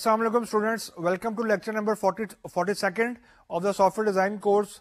Assalamu alaikum students, welcome to lecture number 42nd of the software design course.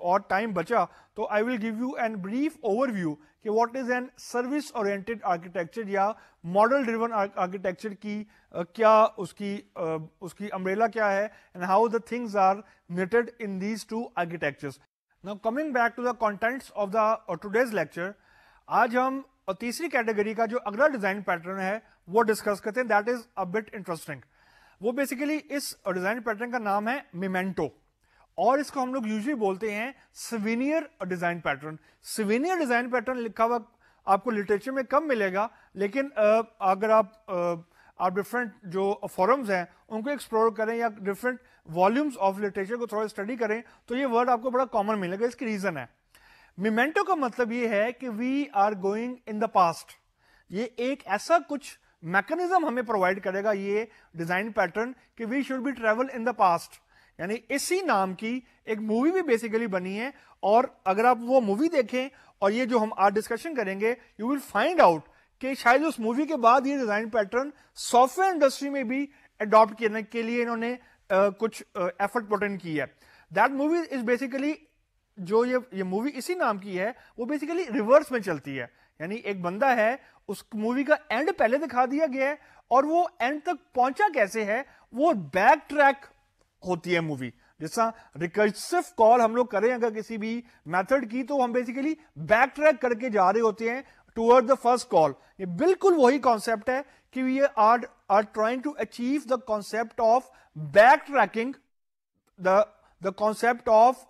اور time بچا تو I will give you an brief overview کہ what is an service oriented architecture یا model driven architecture کی کیا اس کی umbrella کیا ہے and how the things are knitted in these two architectures. Now coming back to the contents of the today's lecture, آج ہم تیسری کیٹیگری کا جو اگلا ڈیزائن پیٹرن ہے وہ ڈسکس کرتے ہیں. That is a but interesting. وہ بیسیکلی اس ڈیزائن پیٹرن کا نام ہے میمنٹو, اور اس کو ہم لوگ یوزلی بولتے ہیں souvenir design pattern. Souvenir design pattern لکھا ہوا آپ کو لٹریچر میں کم ملے گا, لیکن اگر آپ ڈفرینٹ جو فورمز ہیں ان کو ایکسپلور کریں یا ڈفرینٹ والیومز آف لٹریچر کو تھوڑا اسٹڈی کریں تو یہ ورڈ آپ کو بڑا کامن ملے گا. اس کی ریزن ہے میمنٹو کا مطلب یہ ہے کہ we are going in the past. یہ ایک ایسا کچھ میکنزم ہمیں پرووائڈ کرے گا یہ ڈیزائن پیٹرن کہ we should be travel in the past. یعنی اسی نام کی ایک مووی بھی بیسیکلی بنی ہے, اور اگر آپ وہ مووی دیکھیں اور یہ جو ہم آج ڈسکشن کریں گے یو ول فائنڈ آؤٹ کہ شاید اس مووی کے بعد یہ design pattern soft where industry میں بھی اڈاپٹ کرنے کے لیے انہوں نے کچھ ایفرٹ پٹ ان کی ہے. دیٹ مووی از بیسیکلی جو یہ مووی اسی نام کی ہے وہ بیسیکلی ریورس میں چلتی ہے. یعنی ایک بندہ ہے, اس مووی کا اینڈ پہلے دکھا دیا گیا ہے اور وہ اینڈ تک پہنچا کیسے ہے وہ بیک ٹریک ہوتی ہے مووی. جس طرح ریکرسو کال ہم لوگ کریں اگر کسی بھی میتھڈ کی تو ہم بیسیکلی بیک ٹریک کر کے جا رہے ہوتے ہیں ٹوورڈ دا فرسٹ کال. یہ بالکل وہی کانسیپٹ ہے کہ we are trying to achieve the concept of backtracking, the concept of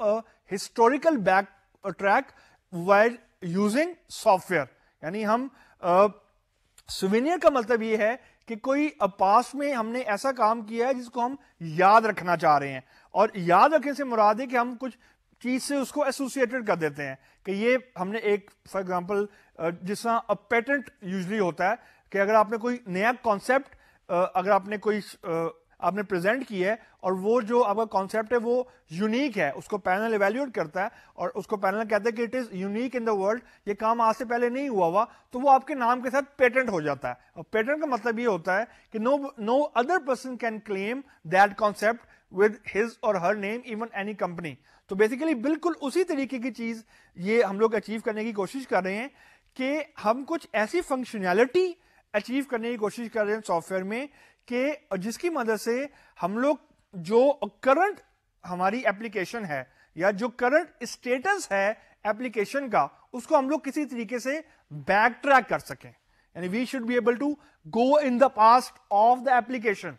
historical back track while using software. یعنی ہم سوینئر کا مطلب یہ ہے کہ کوئی پاسٹ میں ہم نے ایسا کام کیا ہے جس کو ہم یاد رکھنا چاہ رہے ہیں, اور یاد رکھنے سے مراد ہے کہ ہم کچھ چیز سے اس کو ایسوسیٹڈ کر دیتے ہیں کہ یہ ہم نے ایک فار ایگزامپل جس طرح پیٹنٹ یوزلی ہوتا ہے کہ اگر آپ نے کوئی نیا کانسیپٹ اگر آپ نے کوئی آپ نے پریزنٹ کی ہے اور وہ جو آپ کا کانسیپٹ ہے وہ یونیک ہے, اس کو پینل ایویلیویٹ کرتا ہے اور اس کو پینل کہتا ہے کہ it is unique in the world, یہ کام آج سے پہلے نہیں ہوا تو وہ آپ کے نام کے ساتھ پیٹنٹ ہو جاتا ہے. اور پیٹنٹ کا مطلب یہ ہوتا ہے کہ no other person can claim that concept with his or Hare name even any company. تو بیسیکلی بالکل اسی طریقے کی چیز یہ ہم لوگ اچیو کرنے کی کوشش کر رہے ہیں کہ ہم کچھ ایسی فنکشنالٹی اچیو کرنے کی کوشش کر رہے ہیں سافٹ ویئر میں کہ جس کی مدد سے ہم لوگ جو کرنٹ ہماری اپلیکیشن ہے یا جو کرنٹ اسٹیٹس ہے اپلیکیشن کا اس کو ہم لوگ کسی طریقے سے بیک ٹریک کر سکیں. یعنی we should be able to go in the past of the application.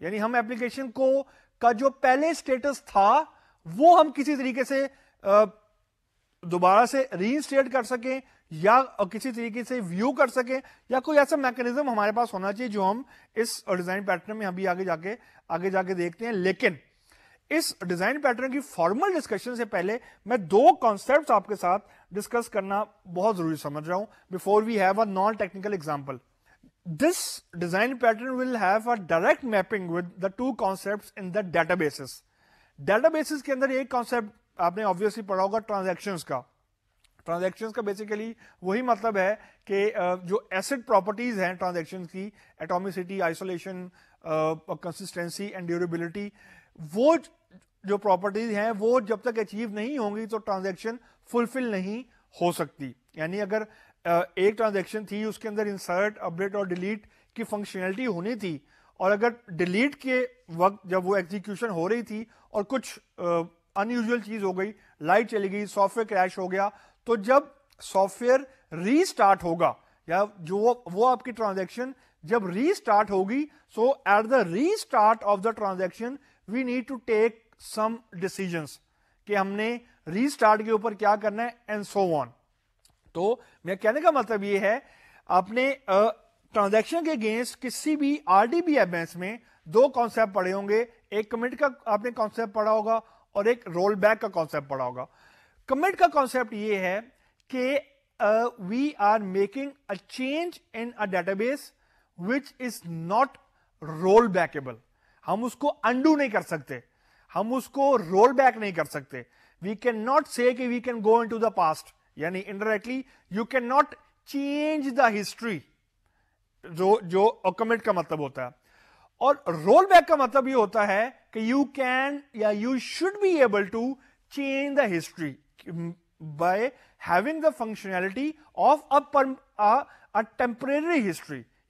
یعنی ہم اپلیکیشن کو کا جو پہلے اسٹیٹس تھا وہ ہم کسی طریقے سے دوبارہ سے ری انسٹیٹ کر سکیں یا کسی طریقے سے ویو کر سکیں, یا کوئی ایسا میکنزم ہمارے پاس ہونا چاہیے جو ہم اس ڈیزائن پیٹرن میں ابھی آگے جا کے دیکھتے ہیں. لیکن اس ڈیزائن پیٹرن کی فارمل ڈسکشن سے پہلے میں دو کانسیپٹس آپ کے ساتھ ڈسکس کرنا بہت ضروری سمجھ رہا ہوں before we have a non technical example. This design pattern will have a direct mapping with the two concepts in the databases. Databases کے اندر ایک کانسیپٹ آپ نے آبویسلی پڑھا ہوگا ٹرانزیکشنز کا. ٹرانزیکشنز کا بیسیکلی وہی مطلب ہے کہ جو ایسڈ پراپرٹیز ہیں ٹرانزیکشنز کی, ایٹومیسٹی, آئسولیشن, کنسسٹینسی اینڈ ڈیوریبلٹی, وہ جو پراپرٹیز ہیں وہ جب تک اچیو نہیں ہوں گی تو ٹرانزیکشن فلفل نہیں ہو سکتی. یعنی اگر ایک ٹرانزیکشن تھی اس کے اندر انسرٹ, اپڈیٹ اور ڈیلیٹ کی فنکشنلٹی ہونی تھی, اور اگر ڈیلیٹ کے وقت جب وہ ایگزیکیوشن ہو رہی تھی اور کچھ ان یوزول چیز ہو گئی, لائٹ چلی گئی, سافٹ ویئر کریش ہو گیا, تو جب سافٹ ویئر ری اسٹارٹ ہوگا یا جو وہ آپ کی ٹرانزیکشن جب ری اسٹارٹ ہوگی, so at the restart of the transaction we need to take some decisions کہ ہم نے ری اسٹارٹ کے اوپر کیا کرنا ہے اینڈ سو آن. تو میں کہنے کا مطلب یہ ہے آپ نے ٹرانزیکشن کے اگینسٹ کسی بھی RDBMS میں دو کانسیپٹ پڑھے ہوں گے, ایک کمٹ کا آپ نے کانسیپٹ پڑھا ہوگا اور ایک رول بیک کا کانسیپٹ پڑھا ہوگا. کمٹ کا کانسیپٹ یہ ہے کہ we are making a change in a database which is not rollbackable. ہم اس کو انڈو نہیں کر سکتے, ہم اس کو رول بیک نہیں کر سکتے. وی کین ناٹ سے کہ we can go in to the past, یعنی indirectly you can not change the history, جو کمٹ کا مطلب ہوتا ہے. اور رول بیک کا مطلب یہ ہوتا ہے کہ یو کین یا you should be able to change the history by having the functionality of a temporary history.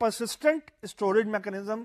persistent storage mechanism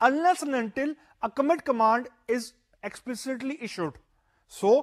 unless and until a commit command is explicitly issued. So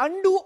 undo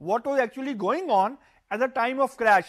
what was actually going on at the time of crash.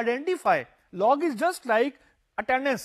identify. log is just like attendance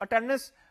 attendance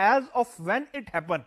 as of when it happened,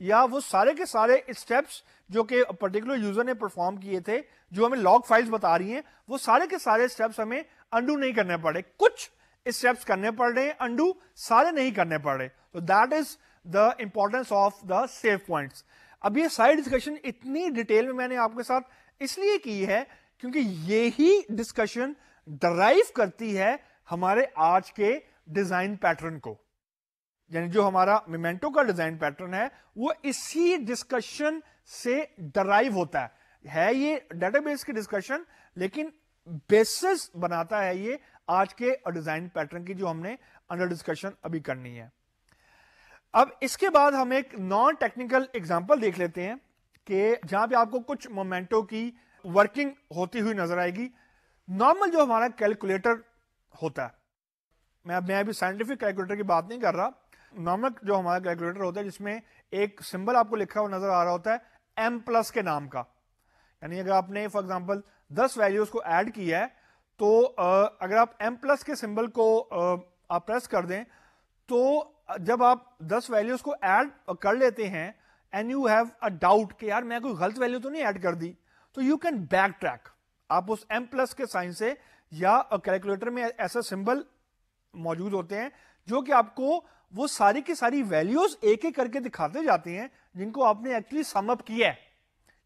یا وہ سارے کے سارے steps جو کہ particular user نے perform کیے تھے, جو ہمیں لاگ فائلز بتا رہی ہیں, وہ سارے کے سارے اسٹیپس ہمیں انڈو نہیں کرنے پڑے. کچھ اسٹیپس کرنے پڑ رہے ہیں انڈو, سارے نہیں کرنے پڑ رہے. تو that is the importance of the save points. اب یہ ساری ڈسکشن اتنی ڈیٹیل میں نے آپ کے ساتھ اس لیے کی ہے کیونکہ یہی ڈسکشن ڈرائیو کرتی ہے ہمارے آج کے ڈیزائن پیٹرن کو. یعنی جو ہمارا میمنٹو کا ڈیزائن پیٹرن ہے وہ اسی ڈسکشن سے ڈرائیو ہوتا ہے یہ ڈیٹا بیس کی ڈسکشن, لیکن بیسس بناتا ہے یہ آج کے ڈیزائن پیٹرن کی جو ہم نے انڈر ڈسکشن ابھی کرنی ہے. اب اس کے بعد ہم ایک نان ٹیکنیکل ایگزامپل دیکھ لیتے ہیں کہ جہاں پہ آپ کو کچھ مومنٹو کی ورکنگ ہوتی ہوئی نظر آئے گی. نارمل جو ہمارا کیلکولیٹر ہوتا ہے, میں ابھی سائنٹیفک کیلکولیٹر کی بات نہیں کر رہا, نارمل جو ہمارا کیلکولیٹر ہوتا ہے جس میں ایک سمبل آپ کو لکھا ہوا نظر آ رہا ہوتا ہے ایم پلس کے نام کا. یعنی اگر آپ نے فار ایگزامپل 10 ویلیوز کو ایڈ کیا ہے تو اگر آپ ایم پلس کے سمبل کو آپ پریس کر دیں تو جب آپ 10 ویلیوز کو ایڈ کر لیتے ہیں and you have a doubt کہ یار میں کوئی غلط ویلیو تو نہیں ایڈ کر دی, تو یو کین بیک ٹریک. آپ اس ایم پلس کے سائن سے, یا کیلکولیٹر میں ایسا سمبل موجود ہوتے ہیں جو کہ آپ کو وہ ساری کی ساری ویلیوز ایک ایک کر کے دکھاتے جاتے ہیں جن کو آپ نے ایکچولی سم اپ کیا ہے.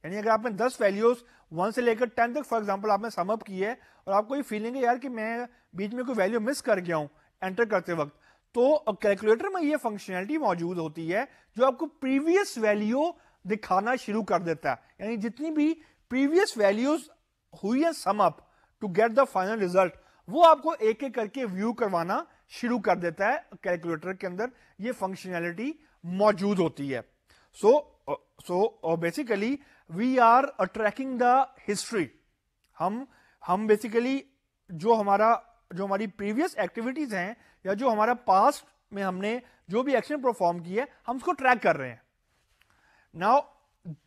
یعنی اگر آپ نے 10 ویلیوز 1 سے لے کر 10 تک فار ایگزامپل آپ نے سم اپ کی ہے اور آپ کو یہ فیلنگ ہے یار کہ میں بیچ میں کوئی ویلیو مس کر گیا ہوں انٹر کرتے وقت, تو کیلکولیٹر میں یہ فنکشنلٹی موجود ہوتی ہے جو آپ کو پریویس ویلیو دکھانا شروع کر دیتا ہے. یعنی جتنی بھی پریویس ویلیوز ہوئی ہے sum up to get the final result, وہ آپ کو ایک ایک کر کے ویو کروانا شروع کر دیتا ہے. کیلکولیٹر کے اندر یہ فنکشنلٹی موجود ہوتی ہے. So basically we are tracking the history. ہم بیسیکلی جو ہماری پریویس ایکٹیویٹیز ہیں یا جو ہمارا پاسٹ میں ہم نے جو بھی ایکشن پرفارم کی ہے ہم اس کو ٹریک کر رہے ہیں. Now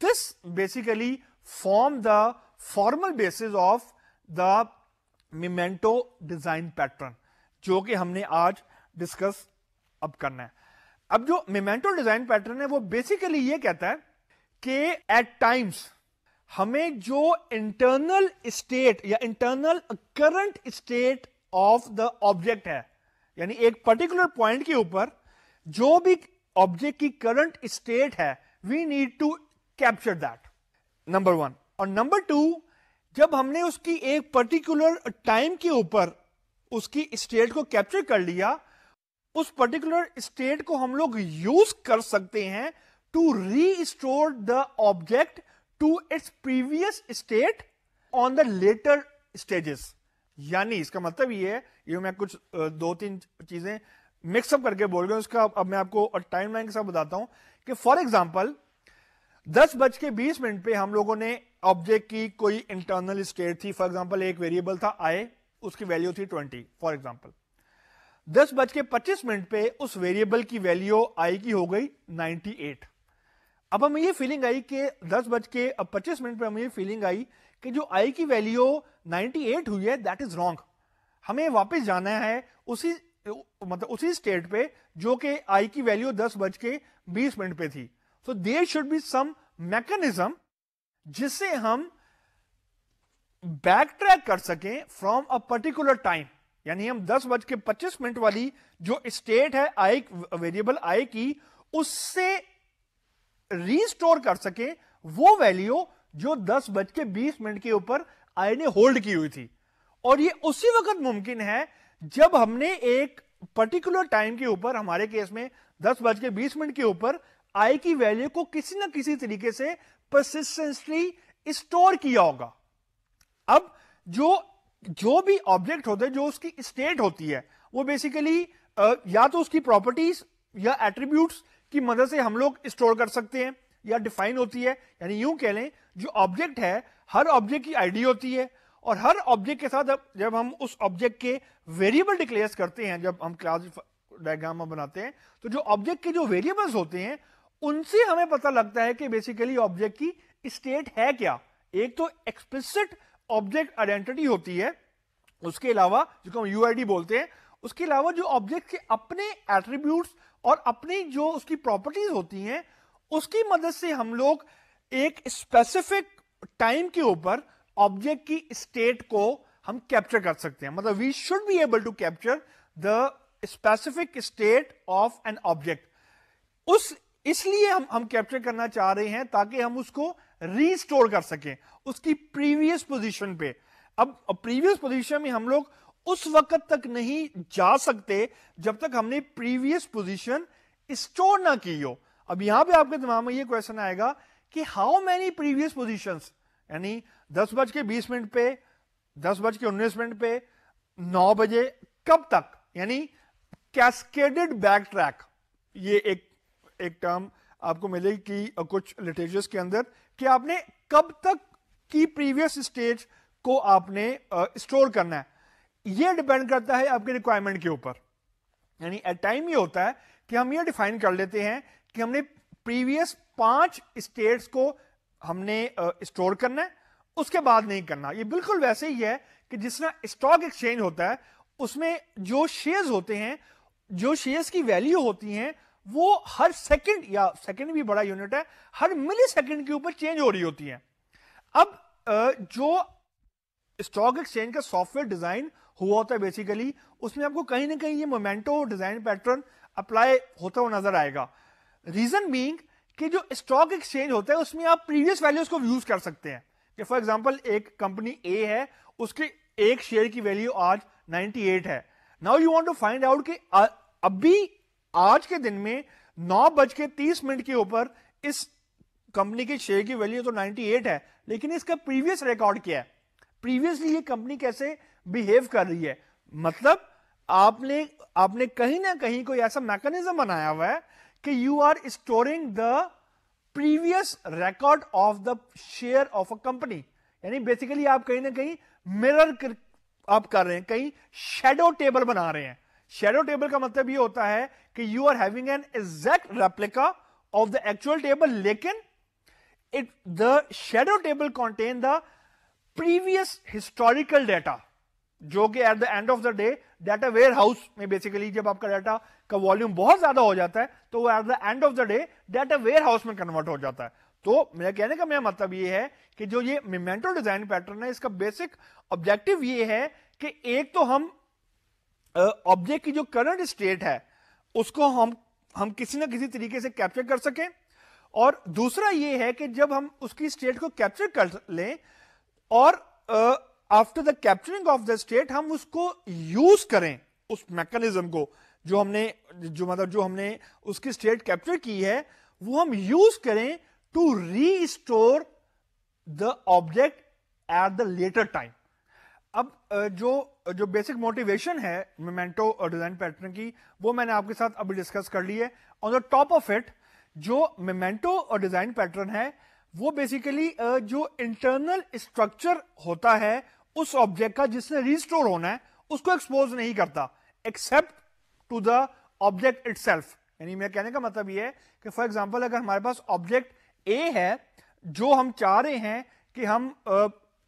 this basically form the formal basis of the memento design pattern جو کہ ہم نے آج ڈسکس اب کرنا ہے. اب جو میمنٹو ڈیزائن پیٹرن ہے وہ بیسیکلی یہ کہتا ہے کہ ایٹ ٹائمس ہمیں جو انٹرنل اسٹیٹ یا internal current state of the object ہے, یعنی ایک پرٹیکولر پوائنٹ کے اوپر جو بھی آبجیکٹ کی کرنٹ اسٹیٹ ہے, we need to capture that, number 1. اور نمبر 2, جب ہم نے اس کی ایک پرٹیکولر ٹائم کے اوپر اس کی اسٹیٹ کو کیپچر کر لیا, اس پرٹیکولر اسٹیٹ کو ہم لوگ یوز کر سکتے ہیں to restore the object to its previous state on the later stages. یعنی اس کا مطلب یہ ہے, یہ میں کچھ 2-3 چیزیں مکس اپ کر کے بول گیا, اس کا اب میں آپ کو ٹائم لائن کے ساتھ بتاتا ہوں کہ فار ایگزامپل 10:20 پہ ہم لوگوں نے آبجیکٹ کی کوئی انٹرنل اسٹیٹ تھی, فار ایگزامپل ایک ویریبل تھا آئے, اس کی ویلیو تھی 20 فار ایگزامپل. 10:25 پہ اس ویریبل کی ویلیو آئی کی ہو گئی 98. اب ہمیں یہ فیلنگ آئی کہ 10:25 پہ ہمیں یہ فیلنگ آئی کہ جو آئی کی ویلیو 98 ہوئی ہے دیٹ از رانگ. ہمیں واپس جانا ہے اسی اسٹیٹ پہ جو کہ آئی کی ویلیو 10:20 پہ تھی. So there should be some mechanism جس سے ہم بیک ٹریک کر سکیں فرام اے پرٹیکولر ٹائم. یعنی ہم 10:25 والی جو اسٹیٹ ہے آئی ویریبل آئی کی, اس سے ریسٹور کر سکیں وہ ویلیو جو 10:20 کے اوپر آئی نے ہولڈ کی ہوئی تھی. اور یہ اسی وقت ممکن ہے جب ہم نے ایک پرٹیکولر ٹائم کے اوپر, ہمارے کیس میں 10:20 کے اوپر آئی کی ویلیو کو کسی نہ کسی طریقے سے پرسسٹنٹلی اسٹور کیا ہوگا. اب جو بھی آبجیکٹ ہوتا ہے, جو اس کی اسٹیٹ ہوتی ہے, وہ بیسیکلی یا تو اس کی پراپرٹیز یا ایٹریبیوٹس کی مدد سے ہم لوگ اسٹور کر سکتے ہیں یا ڈیفائن ہوتی ہے. یعنی یوں کہہ لیں جو آبجیکٹ ہے, ہر آبجیکٹ کی آئی ڈی ہوتی ہے, اور ہر آبجیکٹ کے ساتھ جب ہم اس آبجیکٹ کے ویریبل ڈکلیئر کرتے ہیں, جب ہم کلاس ڈائیگرام بناتے ہیں, تو جو آبجیکٹ کے جو ویریبلز ہوتے ہیں ان سے ہمیں پتہ لگتا ہے کہ بیسیکلی آبجیکٹ کی اسٹیٹ ہے کیا. ایک تو ایکسپلسٹ آبجیکٹ آئیڈینٹی ہوتی ہے, اس کے علاوہ جس کو ہم یو آئی ڈی بولتے ہیں, اس کے علاوہ جو آبجیکٹ کے اپنے ایٹریبیوٹس اور اپنی جو اس کی پراپرٹیز ہوتی ہیں اس کی مدد سے ہم لوگ ایک اسپیسیفک ٹائم کے اوپر آبجیکٹ کی اسٹیٹ کو ہم کیپچر کر سکتے ہیں. مطلب we should be able to capture the specific state of an object. اس لیے ہم کیپچر کرنا چاہ رہے ہیں تاکہ ہم اس کو ریسٹور کر سکیں اس کی پریویس پوزیشن پہ. اب پریویس پوزیشن میں ہم لوگ اس وقت تک نہیں جا سکتے جب تک ہم نے پریویس پوزیشن اسٹور نہ کی ہو. اب یہاں پہ آپ کے دماغ میں یہ کوشچن آئے گا کہ ہاؤ مینی پریویس پوزیشنز, یعنی 10:20 پہ, 10:19 پہ, 9 بجے, کب تک, یعنی کیسکیڈڈ بیک ٹریک. یہ ایک ٹرم آپ کو ملے گی کچھ لٹریچرز کے اندر کہ آپ نے کب تک کی پریویس اسٹیج کو آپ نے اسٹور کرنا ہے. یہ ڈیپینڈ کرتا ہے آپ کے ریکوائرمنٹ کے اوپر. یعنی ایٹ ٹائم یہ ہوتا ہے کہ ہم یہ ڈیفائن کر لیتے ہیں کہ ہم نے پریویس 5 اسٹیٹس کو ہم نے اسٹور کرنا ہے, اس کے بعد نہیں کرنا. یہ بالکل ویسے ہی ہے کہ جس طرح اسٹاک ایکسچینج ہوتا ہے, اس میں جو شیئرز ہوتے ہیں, جو شیئرز کی ویلیو ہوتی ہیں, وہ ہر سیکنڈ, یا سیکنڈ بھی بڑا یونٹ ہے, ہر ملی سیکنڈ کے اوپر چینج ہو رہی ہوتی ہیں. اب جو اسٹاک ایکسچینج کا سافٹ ویئر ڈیزائن ہوا ہوتا ہے بیسیکلی, اس میں آپ کو کہیں نہ کہیں یہ مومنٹو ڈیزائن پیٹرن اپلائی ہوتا ہوا نظر آئے گا. ریزن بینگ کہ جو اسٹاک ایکسچینج ہوتا ہے اس میں آپ پریویس ویلیوز کو یوز کر سکتے ہیں. کہ فار ایگزامپل ایک کمپنی اے ہے, اس کے ایک شیئر کی ویلیو آج 98 ہے. Now you want to find out کہ ابھی آج کے دن میں 9:30 کے اوپر اس کمپنی کے شیئر کی ویلیو تو 98 ہے, لیکن اس کا پریویس ریکارڈ کیا ہے, پریویسلی یہ کمپنی کیسے بہیو کر رہی ہے. مطلب آپ نے کہیں نہ کہیں کوئی ایسا میکانزم بنایا ہوا ہے کہ you are storing the previous record of the share of a company. یعنی بیسیکلی آپ کہیں نہ کہیں مرر آپ کر رہے ہیں, کہیں شیڈو ٹیبل بنا رہے ہیں. شیڈو ٹیبل کا مطلب یہ ہوتا ہے کہ you are having an exact replica of the actual table, لیکن the shadow table contain the previous historical data, جو کہ at the end of the day data warehouse میں بیسیکلی جب آپ کا ڈیٹا کا والیوم بہت زیادہ ہو جاتا ہے تو وہ at the end of the day data warehouse میں کنورٹ ہو جاتا ہے. تو میرا کہنے کا میرا مطلب یہ ہے کہ جو یہ مومنٹو ڈیزائن پیٹرن ہے, اس کا بیسک آبجیکٹو یہ ہے کہ ایک تو ہم آبجیکٹ کی جو کرنٹ اسٹیٹ ہے اس کو ہم کسی نہ کسی طریقے سے کیپچر کر سکیں, اور دوسرا یہ ہے کہ جب ہم اس کی اسٹیٹ کو کیپچر کر لیں اور after the capturing of the state ہم اس کو یوز کریں, اس میکانزم کو جو ہم نے اس کی اسٹیٹ کیپچر کی ہے وہ ہم یوز کریں to restore the object at the later time. اب جو بیسک موٹیویشن ہے مومنٹو ڈیزائن پیٹرن کی وہ میں نے آپ کے ساتھ ابھی ڈسکس کر لی ہے. On the top of it جو مومنٹو اور ڈیزائن پیٹرن ہے وہ بیسیکلی جو انٹرنل اسٹرکچر ہوتا ہے اس آبجیکٹ کا جس نے ریسٹور ہونا ہے اس کو ایکسپوز نہیں کرتا except to the object itself. یعنی میرے کہنے کا مطلب یہ ہے کہ فار ایگزامپل اگر ہمارے پاس آبجیکٹ اے ہے جو ہم چاہ رہے ہیں کہ ہم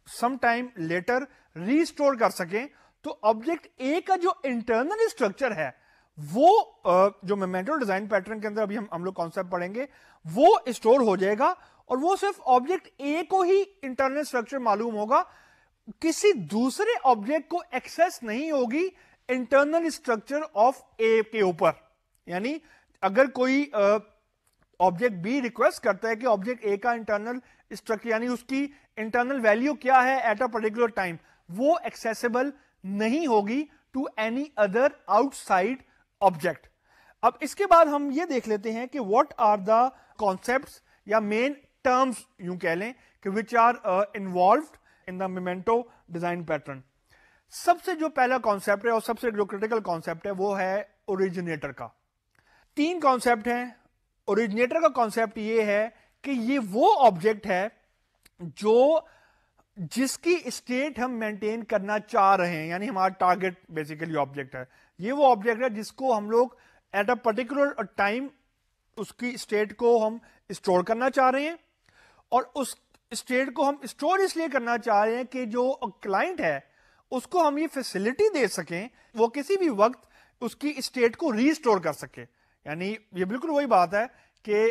سم ٹائم لیٹر ریسٹور کر سکیں, تو آبجیکٹ اے کا جو انٹرنل اسٹرکچر ہے وہ جو مومنٹو ڈیزائن پیٹرن کے اندر ابھی ہم لوگ کانسیپٹ پڑھیں گے وہ اسٹور ہو جائے گا, اور وہ صرف آبجیکٹ اے کو ہی انٹرنل اسٹرکچر معلوم ہوگا, کسی دوسرے آبجیکٹ کو ایکسس نہیں ہوگی انٹرنل اسٹرکچر آف اے کے اوپر. یعنی اگر کوئی آبجیکٹ بی ریکویسٹ کرتا ہے کہ آبجیکٹ اے کا انٹرنل اسٹرکچر یعنی اس کی انٹرنل ویلیو کیا ہے ایٹ اے پرٹیکولر ٹائم, وہ ایکسیسیبل نہیں ہوگی to any other outside object. اب اس کے بعد ہم یہ دیکھ لیتے ہیں کہ واٹ آر دا کانسیپٹس یا مین ٹرمز یوں کہہ لیں کہ which are involved in the memento design pattern. سب سے جو پہلا کانسیپٹ ہے اور سب سے جو کریٹیکل کانسیپٹ ہے وہ ہے اوریجنیٹر کا. 3 کانسیپٹ ہیں. اوریجنیٹر کا کانسیپٹ یہ ہے کہ یہ وہ آبجیکٹ ہے جس کی اسٹیٹ ہم مینٹین کرنا چاہ رہے ہیں, یعنی ہمارا ٹارگیٹ بیسیکلی آبجیکٹ ہے. یہ وہ آبجیکٹ ہے جس کو ہم لوگ ایٹ اے پرٹیکولر ٹائم اس کی اسٹیٹ کو ہم اسٹور کرنا چاہ رہے ہیں, اور اس اسٹیٹ کو ہم اسٹور اس لیے کرنا چاہ رہے ہیں کہ جو کلائنٹ ہے اس کو ہم یہ فیسلٹی دے سکیں وہ کسی بھی وقت اس کی اسٹیٹ کو ری اسٹور کر سکے. یعنی یہ بالکل وہی بات ہے کہ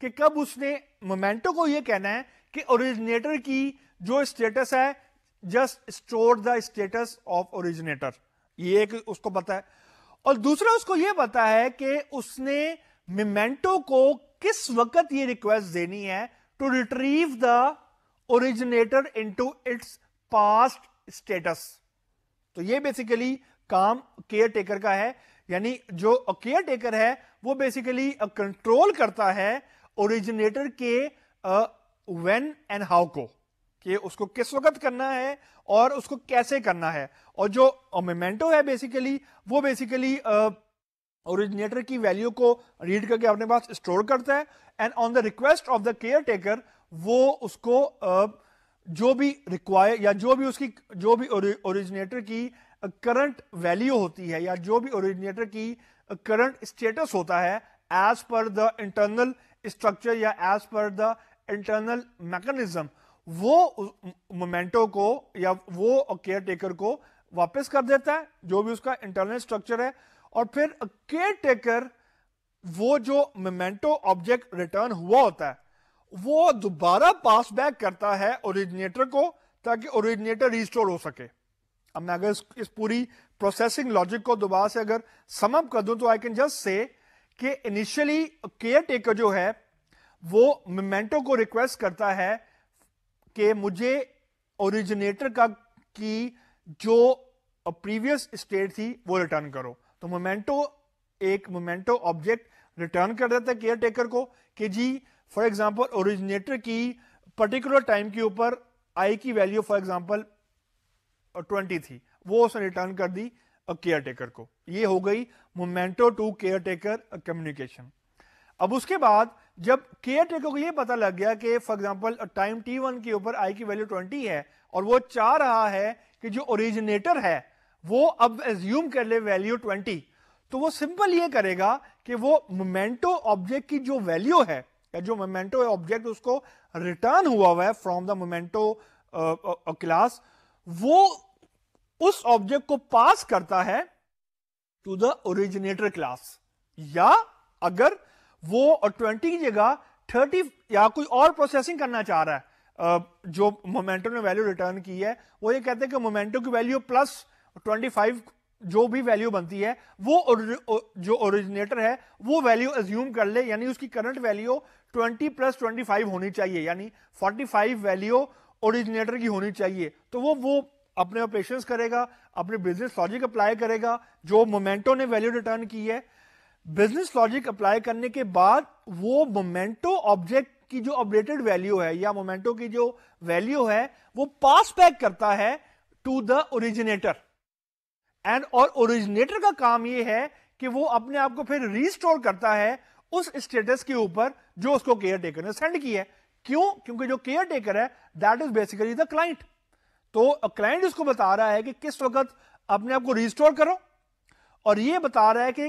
کہ کب اس نے مومینٹو کو یہ کہنا ہے کہ اوریجنیٹر کی جو اسٹیٹس ہے just store the status of originator, یہ ایک اس کو پتا ہے. اور دوسرا اس کو یہ پتا ہے کہ اس نے مومینٹو کو کس وقت یہ ریکویسٹ دینی ہے to retrieve the originator into its past status. تو یہ بیسیکلی کام کیئر ٹیکر کا ہے, یعنی جو کیئر ٹیکر ہے وہ بیسیکلی کنٹرول کرتا ہے اوریجنیٹر کے وین اینڈ ہاؤ کو, کہ اس کو کس وقت کرنا ہے اور اس کو کیسے کرنا ہے. اور جو مومینٹو ہے بیسیکلی وہ بیسیکلی اوریجنیٹر کی ویلیو کو ریڈ کر کے اپنے پاس اسٹور کرتا ہے, and on the request of the care taker وہ اس کو جو بھی ریکوائر یا جو بھی اوریجنیٹر کی کرنٹ ویلیو ہوتی ہے یا جو بھی اوریجنیٹر کی کرنٹ اسٹیٹس ہوتا ہے as per the internal structure یا as per the internal mechanism, وہ مومینٹو کو یا وہ کیئر ٹیکر کو واپس کر دیتا ہے جو بھی اس کا انٹرنل اسٹرکچر ہے. اور پھر کیئر ٹیکر وہ جو مومینٹو آبجیکٹ ریٹرن ہوا ہوتا ہے وہ دوبارہ پاس بیک کرتا ہے اوریجنیٹر کو تاکہ اوریجنیٹر ریسٹور ہو سکے. اب میں اگر اس پوری پروسیسنگ لاجک کو دوبارہ سے اگر سم اپ کر دوں تو آئی کین جسٹ سے کہ انیشلی کیئر ٹیکر جو ہے وہ مومینٹو کو ریکویسٹ کرتا ہے کہ مجھے اوریجنیٹر کی جو پریویس اسٹیٹ تھی وہ ریٹرن کرو. تو مومینٹو آبجیکٹ ریٹرن کر دیتا ہے کیئر ٹیکر کو کہ جی فار ایگزامپل اوریجنیٹر کی پرٹیکولر ٹائم کے اوپر آئی کی ویلیو فار ایگزامپل 20 تھی, وہ اس نے ریٹرن کر دی کیئر ٹیکر کو. یہ ہو گئی مومینٹو ٹو کیئر ٹیکر کمیونیکیشن. اب اس کے بعد جب کیئر ٹیکر کو یہ پتا لگ گیا کہ فار ایگزامپل ٹائم T1 کے اوپر آئی کی ویلیو 20 ہے اور وہ چاہ رہا ہے کہ جو اوریجنیٹر ہے وہ اب ایزیوم کر لے ویلیو 20, تو وہ سمپل یہ کرے گا کہ وہ مومینٹو آبجیکٹ کی جو ویلیو ہے یا جو مومینٹو آبجیکٹ اس کو ریٹرن ہوا ہے فرام دا مومینٹو کلاس, وہ اس آبجیکٹ کو پاس کرتا ہے ٹو دا اوریجنیٹر کلاس. یا اگر وہ 20 کی جگہ 30 یا کوئی اور پروسیسنگ کرنا چاہ رہا ہے, جو مومینٹو نے ویلیو ریٹرن کی ہے وہ یہ کہتے ہیں کہ مومینٹو کی ویلیو پلس 25 جو بھی ویلیو بنتی ہے وہ جو اوریجنیٹر ہے وہ ویلیو ایزیوم کر لے, یعنی اس کی کرنٹ ویلیو 20 پلس 25 ہونی چاہیے, یعنی 45 ویلیو اوریجنیٹر کی ہونی چاہیے. تو وہ اپنے آپریشنز کرے گا, اپنے بزنس لاجک اپلائی کرے گا جو مومینٹو نے ویلیو ریٹرن کی ہے. بزنس لاجک اپلائی کرنے کے بعد وہ مومینٹو آبجیکٹ کی جو اپڈیٹڈ ویلیو ہے یا مومینٹو کی جو ویلیو ہے وہ پاس بیک کرتا ہے ٹو دا اوریجنیٹر. اینڈ اور اوریجنیٹر کا کام یہ ہے کہ وہ اپنے آپ کو پھر ریسٹور کرتا ہے اس اسٹیٹس کے اوپر جو اس کو کیئر ٹیکر نے سینڈ کی ہے. کیوں؟ کیونکہ جو کیئر ٹیکر ہے that is basically the client. تو کلائنٹ اس کو بتا رہا ہے کہ کس وقت اپنے آپ کو ریسٹور کرو, اور یہ بتا رہا ہے کہ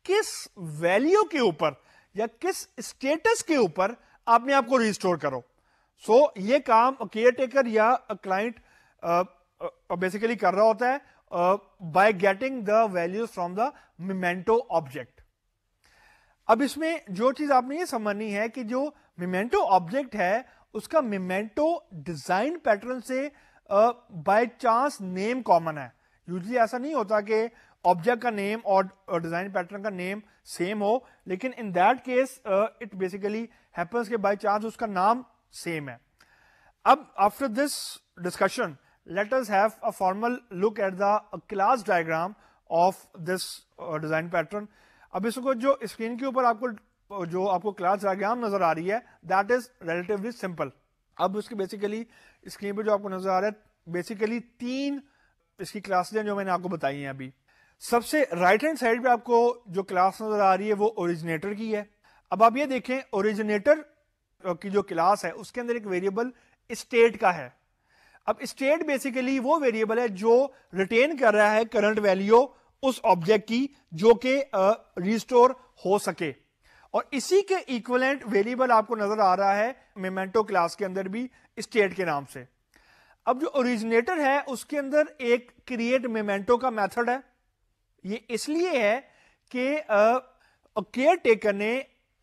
کس ویلیو کے اوپر یا کس اسٹیٹس کے اوپر اپنے آپ کو ریسٹور کرو. سو یہ کام کیئر ٹیکر یا کلائنٹ بیسیکلی کر رہا ہوتا ہے by getting the values from the memento object. اب اس میں جو چیز آپ نے یہ سمجھنی ہے کہ جو مومینٹو آبجیکٹ ہے اس کا مومینٹو ڈیزائن پیٹرن سے بائی چانس نیم کامن ہے. یوزلی ایسا نہیں ہوتا کہ آبجیکٹ کا نیم اور ڈیزائن پیٹرن کا نیم سیم ہو, لیکن in that case it basically happens کہ بائی چانس اس کا نام سیم ہے. اب after this discussion let us have a formal look at the class diagram of this design pattern. اب اس کو جو اسکرین کے اوپر آپ کو کلاس ڈائگرام نظر آ رہی ہے that is relatively simple. اب اس کی بیسیکلی اسکرین پہ جو آپ کو نظر آ رہا ہے بیسیکلی 3 اس کی کلاسز ہیں جو میں نے آپ کو بتائی ہیں ابھی. سب سے رائٹ ہینڈ سائڈ پہ آپ کو جو کلاس نظر آ رہی ہے وہ اوریجنیٹر کی ہے. اب آپ یہ دیکھیں اوریجنیٹر کی جو کلاس ہے اس کے اندر ایک ویریبل اسٹیٹ کا ہے. اب اسٹیٹ بیسیکلی وہ ویریبل ہے جو ریٹین کر رہا ہے کرنٹ ویلیو اس آبجیکٹ کی جو کہ ریسٹور ہو سکے, اور اسی کے ایکویلنٹ ویریبل آپ کو نظر آ رہا ہے مومینٹو کلاس کے اندر بھی اسٹیٹ کے نام سے. اب جو اوریجنیٹر ہے اس کے اندر ایک کریٹ مومینٹو کا میتھڈ ہے. یہ اس لیے ہے کہ کیئر ٹیکر نے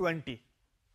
20,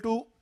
to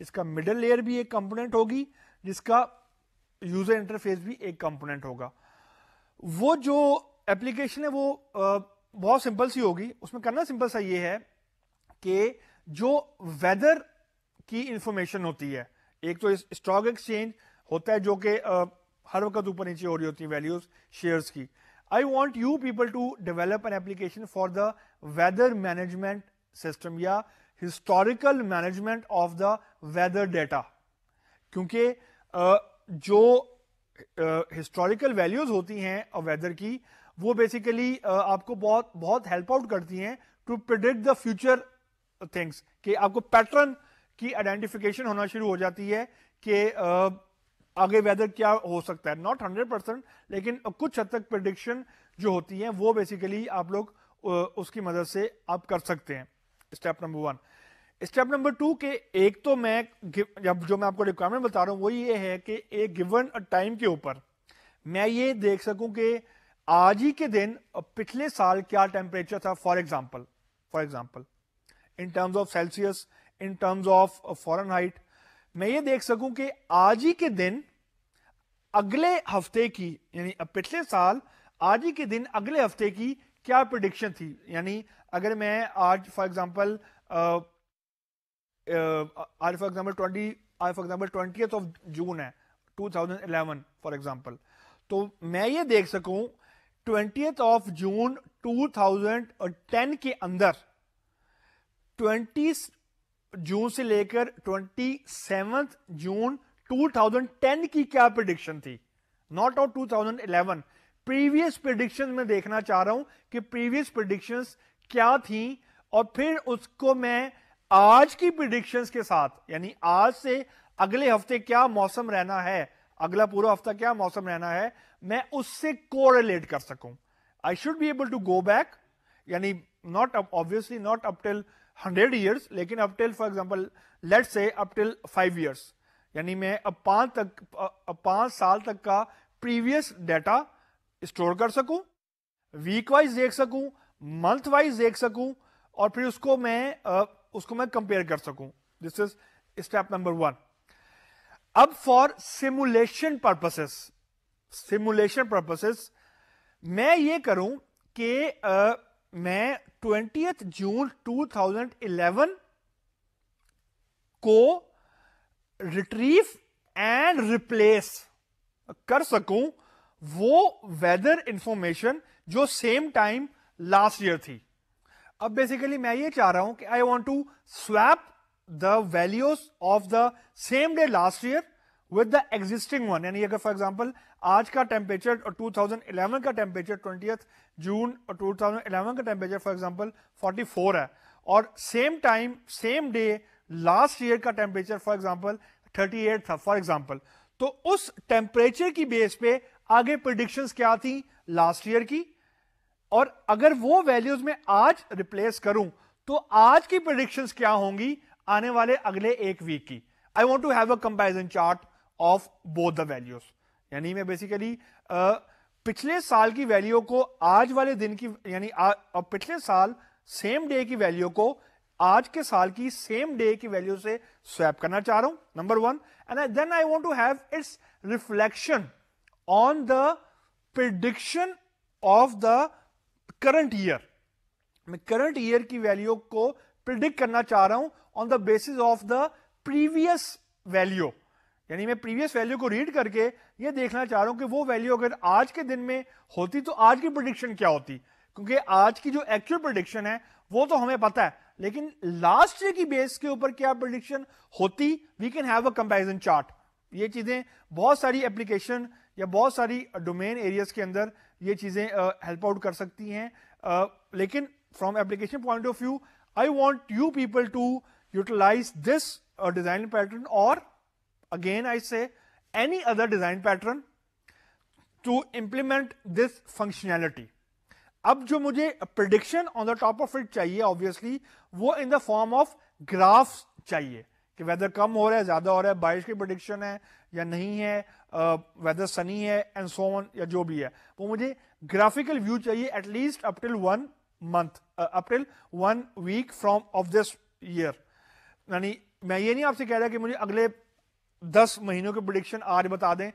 اس کا مڈل لیئر بھی ایک کمپوننٹ ہوگی, جس کا یوزر انٹرفیس بھی ایک کمپوننٹ ہوگا. وہ جو اپلیکیشن ہے وہ بہت سمپل سی ہوگی. اس میں کرنا سمپل سا یہ ہے کہ جو ویدر کی انفارمیشن ہوتی ہے, ایک تو اسٹاک ایکسچینج ہوتا ہے جو کہ ہر وقت اوپر نیچے ہو رہی ہوتی ہیں ویلیوز شیئرز کی. I want you people to develop an application for the weather management system یا historical management of the weather data, کیونکہ جو ہسٹوریکل ویلیوز ہوتی ہیں ویدر کی وہ بیسیکلی آپ کو بہت ہیلپ آؤٹ کرتی ہیں to predict the future things, کہ آپ کو پیٹرن کی آئیڈینٹیفیکیشن ہونا شروع ہو جاتی ہے کہ آگے ویدر کیا ہو سکتا ہے. ناٹ 100% لیکن کچھ حد تک پریڈکشن جو ہوتی ہیں وہ بیسیکلی آپ لوگ اس کی مدد سے آپ کر سکتے ہیں. Step number 1. اسٹیپ نمبر 2 کہ ایک تو میں جو میں آپ کو ریکوائرمنٹ بتا رہا ہوں وہ یہ ہے کہ ایک گیون ٹائم کے اوپر میں یہ دیکھ سکوں کہ آج ہی کے دن پچھلے سال کیا ٹیمپریچر تھا. For example in terms of Celsius, in terms of foreign height, میں یہ دیکھ سکوں کہ آج ہی کے دن اگلے ہفتے کی, یعنی پچھلے سال آج ہی کے دن اگلے ہفتے کی کیا پریڈکشن تھی. یعنی اگر میں آج for example 20th of June ہے 2011 فار ایگزامپل, تو میں یہ دیکھ سکوں 20th آف جون 2010 کے اندر 20 جون سے لے کر 27 جون 2010 کی کیا پریڈکشن تھی. ناٹ آؤٹ 2011, پریویس پریڈکشن میں دیکھنا چاہ رہا ہوں کہ پریویس پریڈکشنز کیا تھیں, اور پھر اس کو میں آج کی پریڈکشنز کے ساتھ, یعنی آج سے اگلے ہفتے کیا موسم رہنا ہے, اگلا پورا ہفتہ کیا موسم رہنا ہے, میں اس سے کوریلیٹ کر سکوں. I should be able to go back, یعنی not obviously not up till 100 years, لیکن up till for example let's say up till 5 years, یعنی میں اب 5 سال تک کا پریویس ڈیٹا اسٹور کر سکوں, ویک وائز دیکھ سکوں, منتھ وائز دیکھ سکوں, اور پھر اس کو میں کمپیئر کر سکوں. دس از اسٹیپ نمبر 1. اب فار سیمولیشن پرپسز میں یہ کروں کہ میں 20th جون 2011 کو ریٹریو اینڈ ریپلیس کر سکوں وہ ویدر انفارمیشن جو سیم ٹائم لاسٹ ایئر تھی. اب بیسیکلی میں یہ چاہ رہا ہوں کہ I want to swap the values of the same day last year with the existing one. یعنی اگر فار ایگزامپل آج کا ٹیمپریچر 2011 کا ٹیمپریچر 20th جون 2011 کا ٹیمپریچر فار ایگزامپل 44 ہے, اور same time same day last year کا ٹیمپریچر فار ایگزامپل 38 تھا فار ایگزامپل, تو اس ٹیمپریچر کی بیس پہ آگے پریڈکشنز کیا تھی لاسٹ ایئر کی, اور اگر وہ ویلیوز میں آج ریپلیس کروں تو آج کی پریڈکشنز کیا ہوں گی آنے والے اگلے ایک ویک کی. I want to have a comparison chart of both the values. یعنی میں بیسیکلی پچھلے سال کی ویلیو کو آج والے دن کی, یعنی پچھلے سال سیم ڈے کی ویلیو کو آج کے سال کی سیم ڈے کی ویلیو سے سویپ کرنا چاہ رہا ہوں. Number 1. And then I want to have its reflection on the prediction of the current year. میں کرنٹ ایئر کی ویلیو کو پریڈکٹ کرنا چاہ رہا ہوں on the basis of the previous value. یعنی میں پریویس ویلیو کو ریڈ کر کے یہ دیکھنا چاہ رہا ہوں کہ وہ ویلیو اگر آج کے دن میں ہوتی تو آج کی پریڈکشن کیا ہوتی, کیونکہ آج کی جو ایکچوئل پریڈکشن ہے وہ تو ہمیں پتا ہے, لیکن لاسٹ ایئر کی بیس کے اوپر کیا پریڈکشن ہوتی, we can have a comparison chart. یہ چیزیں بہت ساری اپلیکیشن یا بہت ساری ڈومین ایریاز کے اندر یہ چیزیں ہیلپ آؤٹ کر سکتی ہیں, لیکن from application point of view I want you people to utilise this design pattern, or again I say any other design pattern to implement this functionality. اب جو مجھے prediction on the top of it چاہیے obviously وہ in the form of graphs چاہیے کہ weather کم ہو رہا ہے زیادہ ہو رہا ہے, بارش کی prediction ہے یا نہیں ہے, weather sunny ہے and so on, یا جو بھی ہے وہ مجھے graphical view چاہیے at least up till 1 month, up till 1 week from of this year. یعنی میں یہ نہیں آپ سے کہہ رہا کہ مجھے اگلے 10 مہینوں کی پریڈکشن آج بتا دیں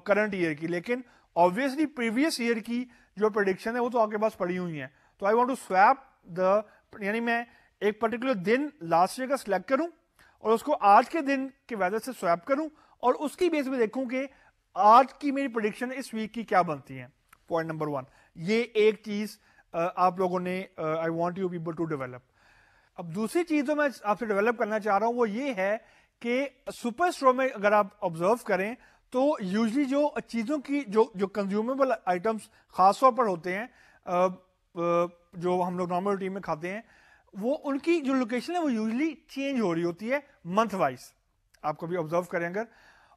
کرنٹ ایئر کی, لیکن obviously پریویس ایئر کی جو پریڈکشن ہے وہ تو آپ کے پاس پڑی ہوئی ہیں. تو آئی وانٹ ٹو سویپ دا, یعنی میں ایک پرٹیکولر دن لاسٹ ایئر کا سلیکٹ کروں اور اس کو آج کے دن کی وجہ سے سویپ کروں اور اس کی بیس پہ دیکھوں کہ آج کی میری پریڈکشن اس ویک کی کیا بنتی ہیں. پوائنٹ نمبر 1, یہ ایک چیز آپ لوگوں نے I want you people to develop. اب دوسری چیز جو میں آپ سے ڈیولپ کرنا چاہ رہا ہوں وہ یہ ہے کہ سپر اسٹور میں اگر آپ آبزرو کریں تو یوزلی جو چیزوں کی جو کنزیومیبل آئٹمس خاص طور پر ہوتے ہیں جو ہم لوگ نارمل روٹین میں کھاتے ہیں, وہ ان کی جو لوکیشن ہے وہ یوزلی چینج ہو رہی ہوتی ہے منتھ وائز. آپ کبھی آبزرو کریں اگر,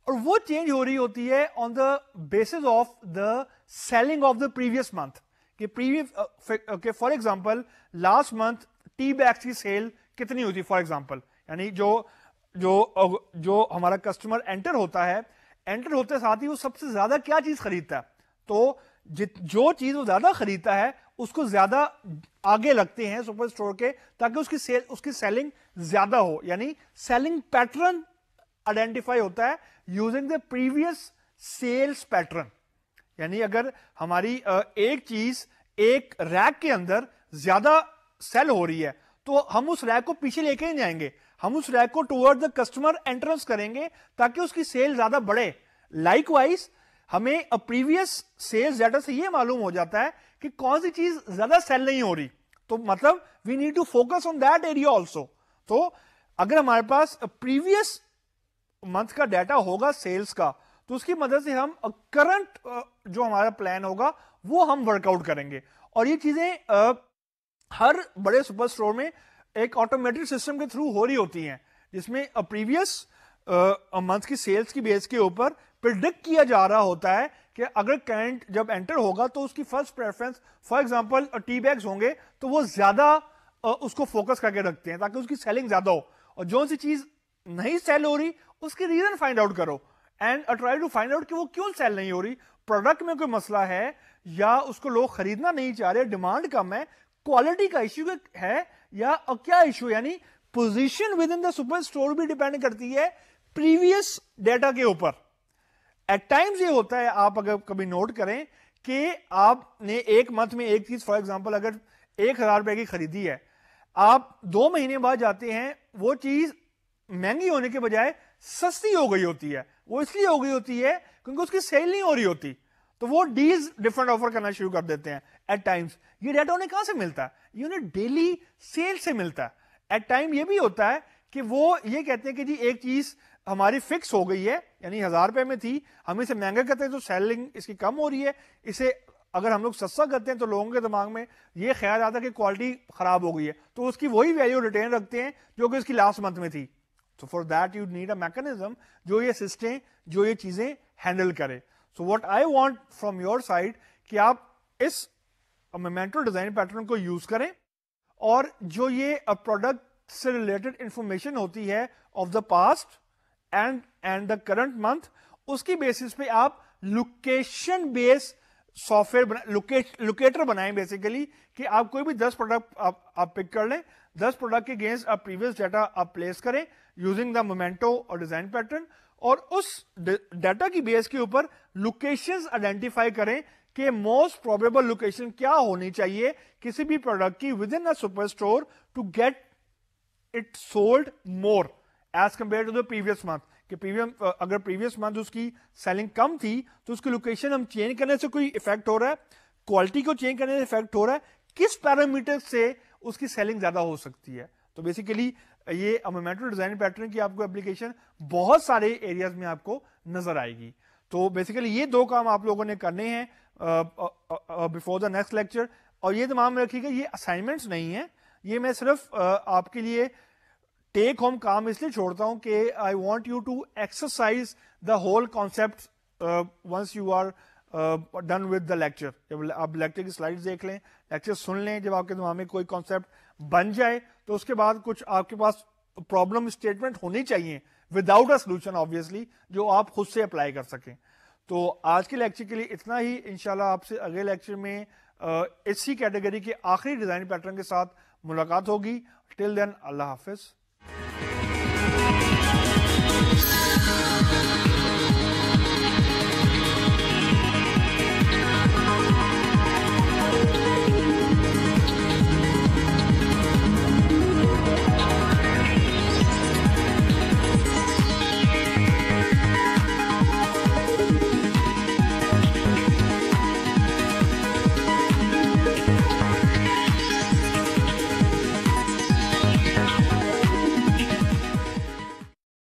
اور وہ چینج ہو رہی ہوتی ہے on the basis of the selling of the previous month. کہ for example last month tea bags کی سیل کتنی ہوتی ہے فار ایگزامپل, یعنی جو ہمارا کسٹمر انٹر ہوتا ہے, انٹر ہوتے ساتھ ہی وہ سب سے زیادہ کیا چیز خریدتا ہے, تو جو چیز وہ زیادہ خریدتا ہے اس کو زیادہ آگے لگتے ہیں سپر اسٹور کے تاکہ اس کی سیلنگ زیادہ ہو. یعنی سیلنگ پیٹرن آئیڈینٹیفائی ہوتا ہے using the previous sales pattern. یعنی اگر ہماری ایک چیز ایک ریک کے اندر زیادہ سیل ہو رہی ہے تو ہم اس ریک کو پیچھے لے کے نہیں جائیں گے, ہم اس ریک کو ٹورڈ دا کسٹمر انٹرنس کریں گے تاکہ اس کی سیل زیادہ بڑھے. لائک وائز ہمیں پریویس سیلز ڈیٹا سے یہ معلوم ہو جاتا ہے کہ کون سی چیز زیادہ سیل نہیں ہو رہی, تو مطلب we need to focus on that area also. تو اگر ہمارے پاس پریویس منتھ کا ڈیٹا ہوگا سیلز کا تو اس کی مدد سے ہم کرنٹ جو ہمارا پلان ہوگا وہ ہم ورک آؤٹ کریں گے. اور یہ چیزیں ہر بڑے سپر اسٹور میں ایک آٹومیٹک سسٹم کے تھرو ہو رہی ہوتی ہیں جس میں پریویس منتھ کی سیلز کی بیس کے اوپر پریڈکٹ کیا جا رہا ہوتا ہے کہ اگر کرنٹ جب انٹر ہوگا تو اس کی first preference for example tea bags ہوں گے تو وہ زیادہ اس کو فوکس کر کے رکھتے ہیں تاکہ اس کی سیلنگ زیادہ ہو. اور جو سی چیز نہیں سیل ہو رہی اس کی ریزن فائنڈ آؤٹ کرو and try to find out کہ وہ کیوں سیل نہیں ہو رہی. پروڈکٹ میں کوئی مسئلہ ہے یا اس کو لوگ خریدنا نہیں چاہ رہے, ڈیمانڈ کم ہے, کوالٹی کا ایشو ہے, یا کیا ایشو. یعنی position with in the super store بھی ڈیپینڈ کرتی ہے پریویس ڈیٹا کے اوپر. ایٹ ٹائمز یہ ہوتا ہے, آپ اگر کبھی نوٹ کریں کہ آپ نے ایک منتھ میں ایک چیز فار ایگزامپل اگر 1,000 روپے کی خریدی ہے, آپ 2 مہینے بعد جاتے ہیں وہ چیز مہنگی ہونے کے بجائے سستی ہو گئی ہوتی ہے. وہ اس لیے ہو گئی ہوتی ہے کیونکہ اس کی سیل نہیں ہو رہی ہوتی, تو وہ ڈیلز ڈفرنٹ آفر کرنا شروع کر دیتے ہیں. ایٹ ٹائمز یہ ڈیٹا انہیں کہاں سے ملتا ہے, یہ انہیں ڈیلی سیل سے ملتا ہے. ایٹ ٹائم یہ بھی ہوتا ہے کہ وہ یہ کہتے ہیں کہ جی ایک چیز ہماری فکس ہو گئی ہے, یعنی 1,000 روپے میں تھی, ہم اسے مہنگا کرتے ہیں تو سیلنگ اس کی کم ہو رہی ہے, اسے اگر ہم لوگ سستا کرتے ہیں تو لوگوں کے دماغ میں یہ خیال آتا ہے کہ کوالٹی خراب ہو گئی ہے, تو اس کی وہی ویلیو ریٹین رکھتے ہیں جو کہ اس کی لاسٹ منتھ میں تھی. So for that you need a mechanism جو یہ سسٹم جو یہ چیزیں ہینڈل کرے. So what I want from your side کہ آپ اس مومنٹو ڈیزائن پیٹرن کو یوز کریں اور جو یہ پروڈکٹ سے ریلیٹڈ انفارمیشن ہوتی ہے of the past and the current month, اس کی بیسس پہ آپ location base software locator بنائیں بیسیکلی کہ آپ کوئی بھی 10 پروڈکٹ آپ پک کر لیں, 10 پروڈکٹ کے اگینسٹ آپ پریویس ڈیٹا آپ پلیس کریں یوزنگ دا مومنٹو اور ڈیزائن پیٹرن, اور اس ڈیٹا کی بیس کے اوپر لوکیشنز آئیڈینٹیفائی کریں کہ موسٹ پروبیبل لوکیشن کیا ہونی چاہیے کسی بھی پروڈکٹ کی within a superstore to get it sold more as compare to the previous month. کہ اگر پریویس منتھ اس کی سیلنگ کم تھی تو اس کی لوکیشن ہم چینج کرنے سے کوئی افیکٹ ہو رہا ہے, کوالٹی کو چینج کرنے سے افیکٹ ہو رہا ہے, کس پیرامیٹر سے اس کی سیلنگ زیادہ ہو سکتی ہے. تو بیسیکلی یہ مومنٹو ڈیزائن پیٹرن کی آپ کو اپلیکیشن بہت سارے ایریاز میں آپ کو نظر آئے گی. تو بیسیکلی یہ 2 کام آپ لوگوں نے کرنے ہیں بفور دا نیکسٹ لیکچر. اور یہ تمام رکھیے گا, یہ اسائنمنٹس نہیں ہیں, یہ میں صرف آپ کے لیے ٹیک ہوم کام اس لیے چھوڑتا ہوں کہ I want you to exercise the whole concept once you are done with the lecture. جب آپ لیکچر کی سلائڈز دیکھ لیں, لیکچر سن لیں, جب آپ کے دماغ میں کوئی کانسیپٹ بن جائے تو اس کے بعد کچھ آپ کے پاس پرابلم اسٹیٹمنٹ ہونی چاہیے وداؤٹ اے سولوشن آبویسلی جو آپ خود سے اپلائی کر سکیں. تو آج کے لیکچر کے لیے اتنا ہی. انشاءاللہ آپ سے اگلے لیکچر میں اسی کیٹیگری کے آخری ڈیزائن پیٹرن کے ساتھ ملاقات ہوگی. ٹل دین اللہ حافظ.